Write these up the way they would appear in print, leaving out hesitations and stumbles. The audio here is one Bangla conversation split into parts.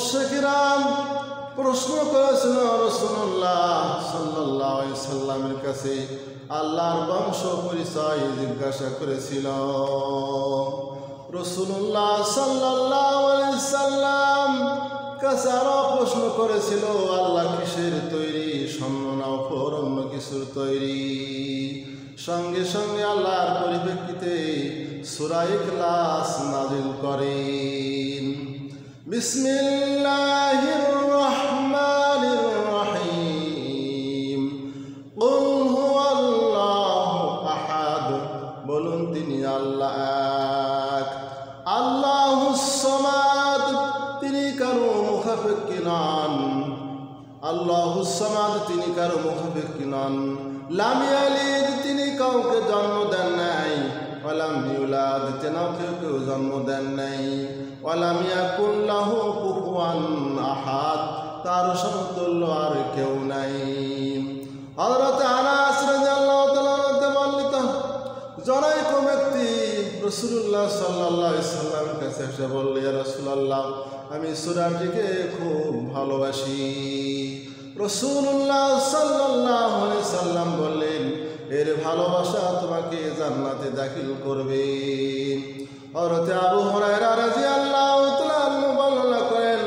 মুশরিকরা প্রশ্ন করেছিল রাসূলুল্লাহ সাল্লাল্লাহু আলাইহি সাল্লামের কাছে, আল্লাহর বংশ পরিচয় জিজ্ঞাসা করেছিল। রাসূলুল্লাহ সাল্লাল্লাহু আলাইহি সাল্লাম কাছে আরো প্রশ্ন করেছিল, আল্লাহ কিসের তৈরি, স্বর্ণ না অন্য কিছুর তৈরি? সঙ্গে সঙ্গে আল্লাহর পরিপ্রেক্ষিতে সূরা ইখলাস নাযিল করেন। বিসমিল্লাহির রহমানির রহিম। কুল হুয়াল্লাহু আহাদ, বলুন তিনি আল্লাহ এক। আল্লাহুস সামাদ, তিনি কারো মুখাপেক্ষী নন। আল্লাহুস সামাদ, তিনি কারো মুখাপেক্ষী নন। লাম ইয়ালিদ, তিনি কাউকে জন্ম দেন নাই। ওয়ালাম ইউলাদ, তেনাও কেউ জন্ম দেন নাই। ওয়ালাম ইয়াকুল লাহু কুফুয়ান আহাদ, তার সমতুল্য আর কেউ নাই। হযরত আনাস রাদিয়াল্লাহু তাআলা বর্ণিত জনৈক ব্যক্তি রাসূলুল্লাহ সাল্লাল্লাহু আলাইহি সাল্লামের কাছে এসে বলল, ইয়া রাসূলুল্লাহ, আমি সূরাটিকে খুব ভালোবাসি। রাসূলুল্লাহ সাল্লাল্লাহু আলাইহি সাল্লাম বললেন, এর ভালোবাসা তোমাকে জান্নাতে দাখিল করবে। হযরত আবু হুরায়রা রাদিয়াল্লাহু তাআলা বর্ণনা করেন,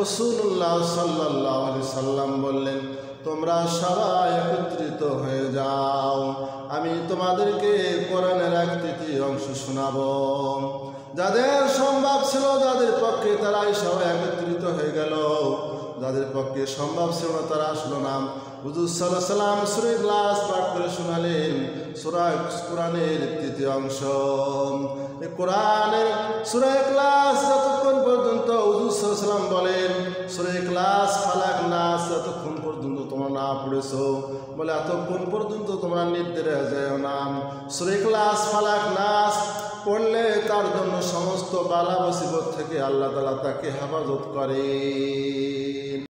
রাসূলুল্লাহ সাল্লাল্লাহু আলাইহি সাল্লাম বললেন, তোমরা সবাই একত্রিত হয়ে যাও, আমি তোমাদেরকে কোরআনের এক তৃতীয় অংশ শোনাবো। যাদের সম্ভব ছিল, যাদের পক্ষে তারাই সবাই একত্রিত হয়ে গেল। যাদের পক্ষে সম্ভব ছিল না তারা আসলো না। হুজুর সাল্লাল্লাহু আলাইহি সাল্লাম সূরা ইখলাস পাঠ করে শোনালেন, কোরআনের তৃতীয় অংশ। এই কোরআনের সূরা ইখলাস যতক্ষণ পর্যন্ত হুজুর সাল্লাল্লাহু আলাইহি সাল্লাম বলেন, সূরা ইখলাস ফালাক নাস যতক্ষণ পর্যন্ত তোমরা না পড়েছো, বলে এতক্ষণ পর্যন্ত তোমরা নিদ্রা যাও না। সূরা ইখলাস ফালাক নাস পড়লে তার জন্য সমস্ত বালা মুসিবত থেকে আল্লাহ তাআলা তাকে হেফাজত করে।